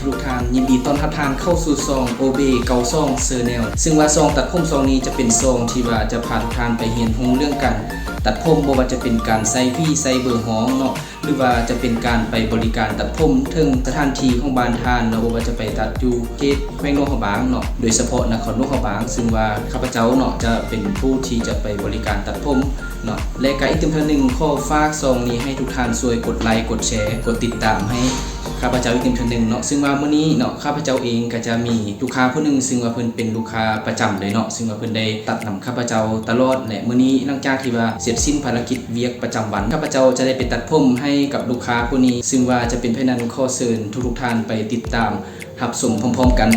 ทุกท่านยินดีต้อนรับท่านเข้าสู่ซองโอเบเกาซองเซอร์เนลซึ่งว่าซองตัดผมซองนี้จะเป็นซองที่ว่าจะผ่านทานไปเรียนรู้เรื่องการตัดผมบ่ว่าจะเป็นการใส่วี่ใส่เบอร์ห้องเนาะหรือว่าจะเป็นการไปบริการตัดผมถึงสถานที่ของบ้านทานเนาะบ่ว่าจะไปตัดอยู่เขตแขวงหลวงพระบางเนาะโดยเฉพาะนครหลวงพระบางซึ่งว่าข้าพเจ้าเนาะจะเป็นผู้ที่จะไปบริการตัดผมเนาะและก็อีกเรื่องนึงขอฝากซองนี้ให้ทุกท่านช่วยกดไลค์กดแชร์กดติดตามให้ข้าพเจ้าอีกหนึ่งเนาะซึ่งว่ามื้อนี้เนาะข้าพเจ้าเองก็จะมีลูกค้าผู้นึงซึ่งว่าเพิ่นเป็นลูกค้าประจำเลยเนาะซึ่งว่าเพิ่นได้ตัดนำข้าพเจ้าตลอดและมื้อนี้หลังจากที่ว่าเสร็จสิ้นภารกิจเวียกประจำวันข้าพเจ้าจะได้ไปตัดผมให้กับลูกค้าผู้นี้ซึ่งว่าจะเป็นไผนั้นขอเชิญทุกท่านไปติดตามรับชมพร้อมๆกัน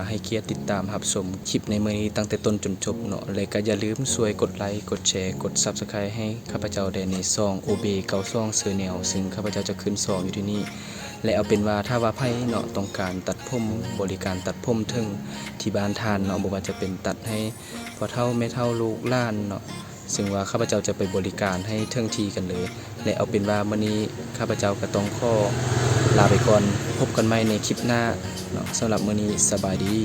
ให้เกียรติติดตามรับชมคลิปในมื้อนี้ตั้งแต่ต้นจนจบเนาะและก็อย่าลืมช่วยกดไลค์กดแชร์กด Subscribe ให้ข้าพเจ้าได้ในช่อง OB 92 Channel ซึ่งข้าพเจ้าจะขึ้นช่องอยู่ที่นี่และเอาเป็นว่าถ้าว่าไผเนาะต้องการตัดผมบริการตัดผมถึงที่บ้านทานเนาะบ่ว่าจะเป็นตัดให้พ่อเฒ่าแม่เฒ่าลูกหลานเนาะซึ่งว่าข้าพเจ้าจะไปบริการให้เทิงทีกันเลยและเอาเป็นว่ามื้อนี้ข้าพเจ้าก็ต้องขอลาไปก่อนพบกันใหม่ในคลิปหน้าเนาะสำหรับมื้อนี้สบายดี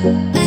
Bye.